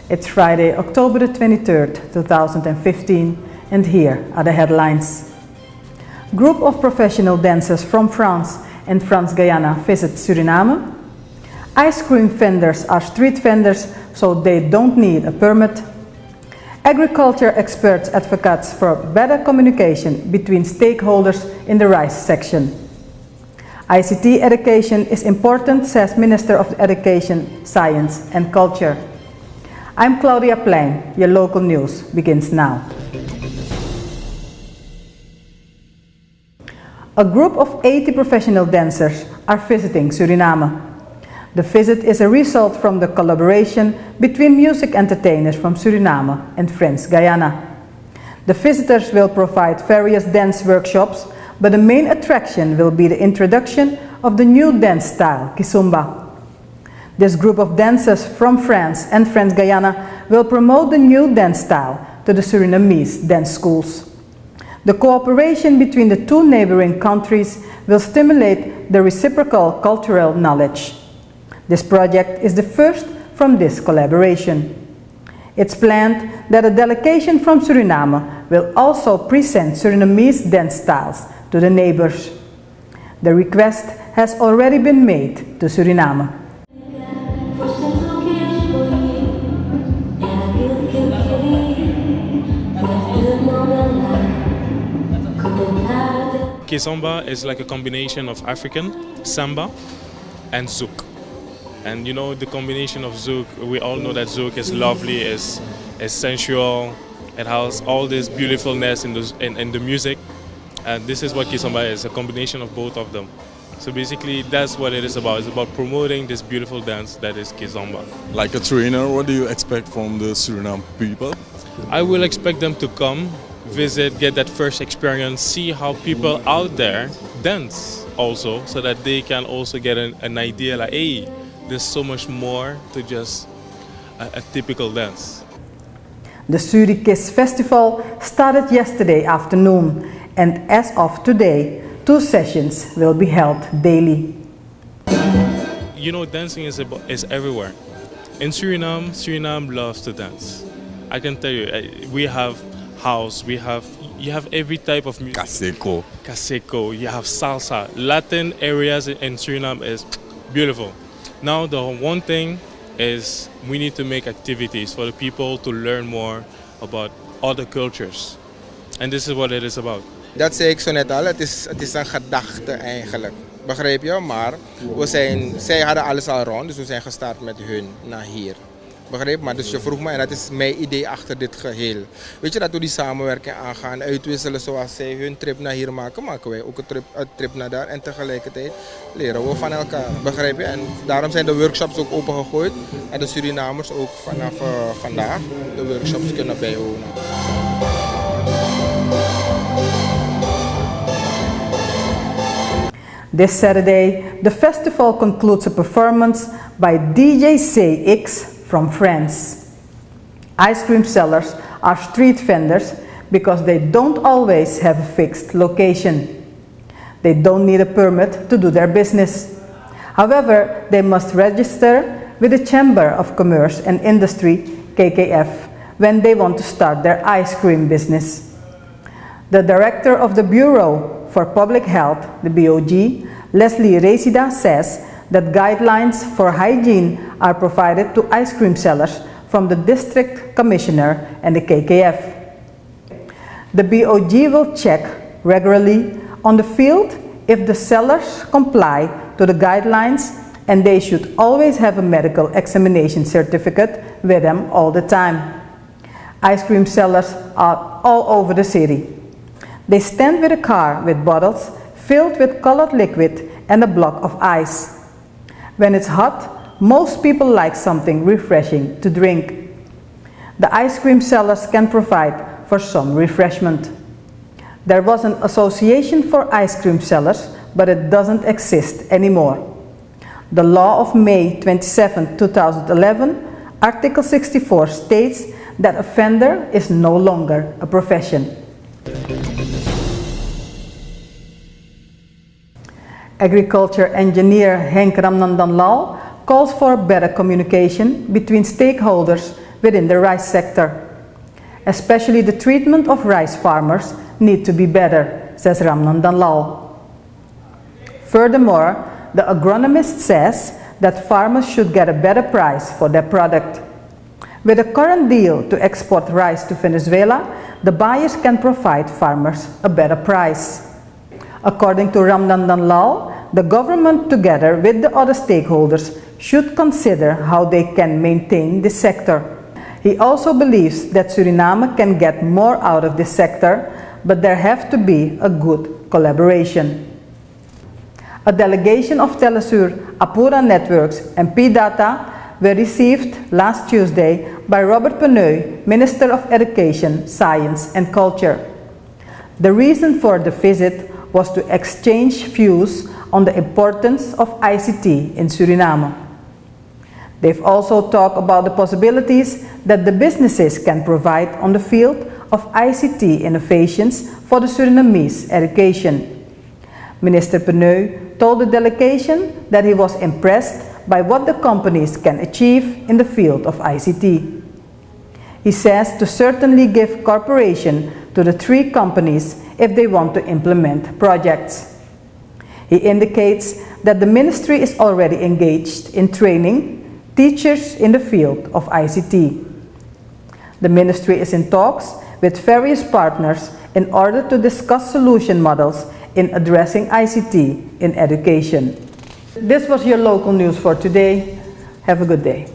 It's Friday, October the 23rd, 2015, and here are the headlines. Group of professional dancers from France and France-Guyana visit Suriname. Ice cream vendors are street vendors, so they don't need a permit. Agriculture experts advocate for better communication between stakeholders in the rice section. ICT education is important, says Minister of Education, Science and Culture. I'm Claudia Plein. Your local news begins now. A group of 80 professional dancers are visiting Suriname. The visit is a result from the collaboration between music entertainers from Suriname and France-Guyana. The visitors will provide various dance workshops, but the main attraction will be the introduction of the new dance style, Kizomba. This group of dancers from France and France-Guyana will promote the new dance style to the Surinamese dance schools. The cooperation between the two neighboring countries will stimulate the reciprocal cultural knowledge. This project is the first from this collaboration. It's planned that a delegation from Suriname will also present Surinamese dance styles to the neighbors. The request has already been made to Suriname. Kizomba is like a combination of African, samba, and zouk. And you know the combination of zouk, we all know that zouk is lovely, is sensual, it has all this beautifulness in the music. And this is what Kizomba is, a combination of both of them. So basically that's what it is about. It's about promoting this beautiful dance that is Kizomba. Like a trainer, what do you expect from the Suriname people? I will expect them to come, visit, get that first experience, see how people out there dance also, so that they can also get an idea like, hey, there's so much more to just a typical dance. The Surikiss Festival started yesterday afternoon, and as of today, 2 sessions will be held daily. You know, dancing is everywhere. In Suriname loves to dance. I can tell you, we have house, you have every type of music. Kaseko, you have salsa. Latin areas in Suriname is beautiful. Now the one thing is we need to make activities for the people to learn more about other cultures. And this is what it is about. Dat zei ik zo net al, het is een gedachte eigenlijk. Begrijp je? Maar zij hadden alles al rond, dus we zijn gestart met hun naar hier. Begrijp? Maar dus je vroeg me, en dat is mijn idee achter dit geheel. Weet je dat we die samenwerking aangaan, uitwisselen zoals zij hun trip naar hier maken, maken wij ook een trip naar daar. En tegelijkertijd leren we van elkaar. Begrijp je? En daarom zijn de workshops ook opengegooid. En de Surinamers ook vanaf vandaag de workshops kunnen bijwonen. This Saturday, the festival concludes a performance by DJ CX from France. Ice cream sellers are street vendors because they don't always have a fixed location. They don't need a permit to do their business. However, they must register with the Chamber of Commerce and Industry, KKF, when they want to start their ice cream business. The director of the Bureau for Public Health, the BOG, Leslie Resida, says that guidelines for hygiene are provided to ice cream sellers from the district commissioner and the KKF. The BOG will check regularly on the field if the sellers comply to the guidelines, and they should always have a medical examination certificate with them all the time. Ice cream sellers are all over the city. They stand with a car with bottles filled with colored liquid and a block of ice. When it's hot, most people like something refreshing to drink. The ice cream sellers can provide for some refreshment. There was an association for ice cream sellers, but it doesn't exist anymore. The law of May 27, 2011, Article 64 states that a vendor is no longer a profession. Agriculture engineer Henk Ramnandanlal calls for better communication between stakeholders within the rice sector. Especially the treatment of rice farmers need to be better, says Ramnandan Lal. Furthermore, the agronomist says that farmers should get a better price for their product. With a current deal to export rice to Venezuela, the buyers can provide farmers a better price. According to Ramnandan Lal, the government, together with the other stakeholders, should consider how they can maintain this sector. He also believes that Suriname can get more out of this sector, but there have to be a good collaboration. A delegation of Telesur, Apura Networks and P-Data were received last Tuesday by Robert Peneu, Minister of Education, Science and Culture. The reason for the visit was to exchange views on the importance of ICT in Suriname. They've also talked about the possibilities that the businesses can provide on the field of ICT innovations for the Surinamese education. Minister Peneu told the delegation that he was impressed by what the companies can achieve in the field of ICT. He says to certainly give cooperation to the 3 companies if they want to implement projects. He indicates that the ministry is already engaged in training teachers in the field of ICT. The ministry is in talks with various partners in order to discuss solution models in addressing ICT in education. This was your local news for today. Have a good day.